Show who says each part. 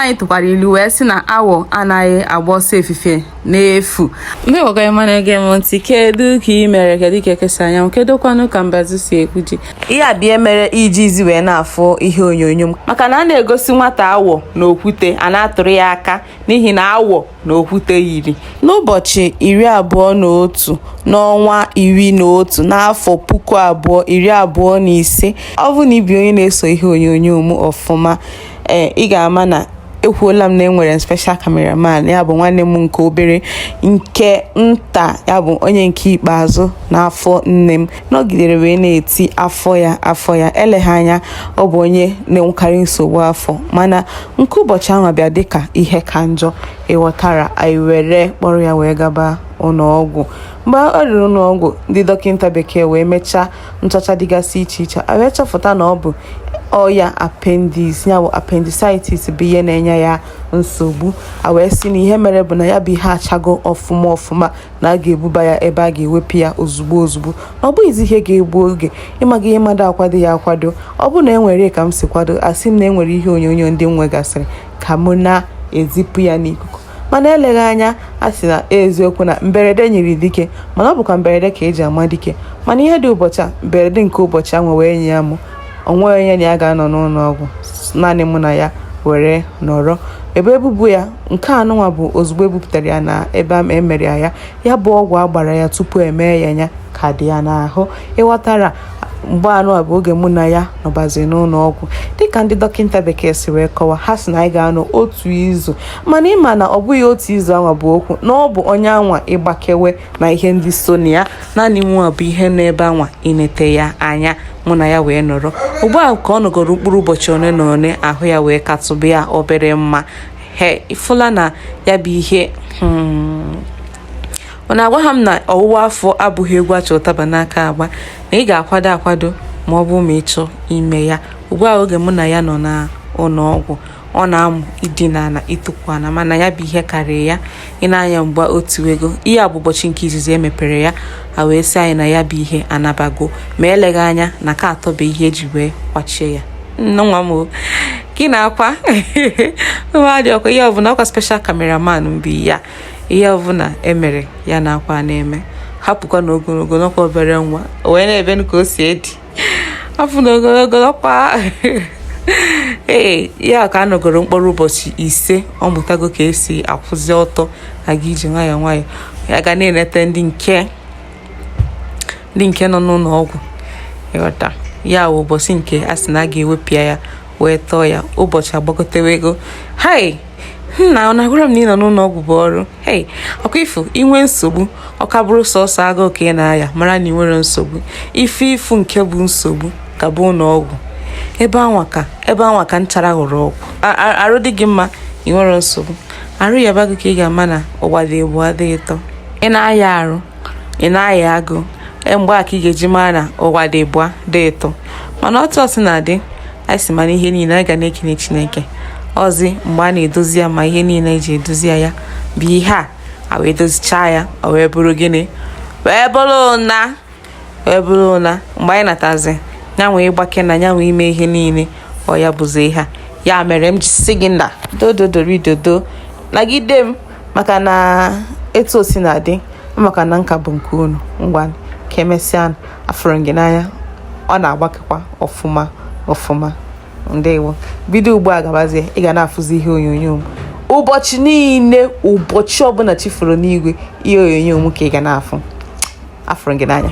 Speaker 1: anyị tụkwara ilu wee sị na awọ anaghị agba ọsọ efifie n'efu. Ndị ọgọ ma na-ege m ntị, kedu ka ị mere, kedu ka ekesa anyanwụ, kedu kwanụ ka Mbazụ si ekwuji ihe abịa mere iji izi wee na-afụ ihe onyonyo maka na a na-egosi nwata awọ na okwute a na-atụrụ ya aka n'ihi na awọ na okwute yiri. N'ụbọchị 21 n'ọnwa 11 n'afọ 2025, ọ bụ na ibi onye na-eso ihe onyonyo m ọfụma, ị ga-ama na ekwuola m na enwere special cameraman, ya bụ nwanne m nke obere nke nta, ya bụ onye nke ikpeazụ n'afọ nne m, nọgidere wee na-eti afọ ya eleghị anya ọ bụ onye na-enwekarị nsogbu afọ, mana nke ụbọchị ahụ bịa dịka ihe ka njọ, ịghọtara, anyị were kpọrọ ya wee gaba ụlọọgwụ. Mgbe ọ rụrụ ụlọọgwụ, ndị dọkịta bekee wee mechaa nchọcha dịgasị iche iche, a wee chọpụta na ọ bụ ọya appendix, ya bụ appendicitis bụ ihe na-enye ya nsogbu. A wee sị na ihe mere bụ na ya bụ ihe achago ọfụma na a ga-ebuba ya ebe a ga-ewepụ ya ozugbo na ọ bụghịzi ihe ga-egbu oge. Ịmaga ihe mmadụ akwado ya akwado, ọ bụ na enwere ka m si kwado, asị m na enwere ihe onyonyo ndị m nwegasịrị ka m na-ezipụ ya n'ikuku, mana eleghị anya a sị na eziokwu na mberede nyere dike, mana ọ bụkwa mberede ka eji ama dike. Mana ihe dị ụbọchị a, mberede nke ụbọchị ahụ wee nye ya mụ, onwe onye na ya ga-anọ n'ụlọ ọgwụ, naanị mụ na ya were nọrọ. Ebe ebubu ya nke anụnwa bụ ozugbo ebupụtara ya na ebe emere ya bụ ọgwụ agbara ya tupu emee ya ka dị ya n'ahụ. Ịghọtara, mgbe anụ a bụ oge mụ na ya nọbazi n'ụlọ ọgwụ. Dịka ndị dọkịta bekee si wee kọwa, ha sị na anyị ga-anọ 1 izu, mana ịma na ọ bụghị 1 izu anwa bụ okwu, na ọ bụ onye anwa ịgbakewe na ihe ndị so na ya, naanị nwa bụ ihe n'ebe anwa inete ya anya, mụ na ya wee nọrọ. Ugbu a ka ọ nọgoro mkpụrụ ụbọchị one na one, ahụ ya wee katụba ya obere mma. Ifụla na ya bụ ihe ọ na-agwa ha m na ọwụwa afọ abụghị egwu acha ụtaba n'aka agba, na ị ga-akwado ma ọ bụ ma ị chọọ ime ya. Ugbu a oge mụ na ya nọ na ụlọ ọgwụ, ọ na-amụ idina na ịtụkwu ana, mana ya bụ ihe karịrị ya. Ị na-anya mgba otu ego, ihe a bụ ụbọchị nke izizi emepere ya, a wee sị anyị na ya bụ ihe anabago, ma eleghị anya na ka atọbe ihe eji wee kwachie ya. Nwa m gị na-akwa dị ọkwa ihe ọbụla, ọkwa special cameraman mbi ya, ihe ọbụla emere ya na-akwa na-eme. Hapụkwa na ogologo n'ọkwa obere nwa wee na-ebe ka o si edi, hapụ na ogologo n'ọkwa ya ka a nọgoro mkpọrọ ụbọchị 5, ọ mụtago ka esi akwụzi ọtọ, aga ije nwayọọ ya ga na-enete ndị nke nọ n'ụlọ ọgwụ. Ịghọta, ya bụ ụbọchị nke a sị na a ga-ewepịa ya wee tọọ ya, ụbọchị agbagotewego. Nna, ọ na-agwara m na ị nọ n'ụlọ ọgwụ bụ ọrụ. Ọkwa ifo inwe nsogbu, ọka bụrụ sọsọ agụụ ka ị na-aya, mara na ị nwere nsogbu. Ifu nke bụ nsogbu ka bụ ụlọ ọgwụ. Ebe anwa ka nchara ghọrọ ọgwụ. Arụ dị gị mma, ị nwere nsogbu. Arụ ya bago ka ị ga-ama na ụwa dị egbu adịghị tọ. Ị na-aya arụ, ị na-aya agụ, mgbe a ka ị ga-eji mara na ụwa dị egbu dị ịtọ. Mana otu ọsị na-adị, anyị si mana ihe niile anyị ga na-ekene Chineke. Ọzi mgbe a na-edozi ya, ma ihe niile eji edozi ya bụ ihe a wee dozichaa ya, o wee bụrụ gịnị, wee bụrụ ụna. Mgbe anyị natazi nyanwe ịgbake na nyanwe ime ihe niile, ọ ya bụzi ihe a. Ya mere m ji sị gị na dodo nagide m, maka na etu o si na-adị, maka na nka bụ nke unu. Ngwa ka emesịa, afụrụ gị n'anya, ọ na-agbakekwa ọfụma. Ndewo. Bido ugbu a gabazie, ị ga na-afụzi ihe onyonyo m ụbọchị niile, ụbọchị ọbụla chifuru n'igwe, ihe onyonyo m ka ị ga na-afụ. Afụrụ gị n'anya.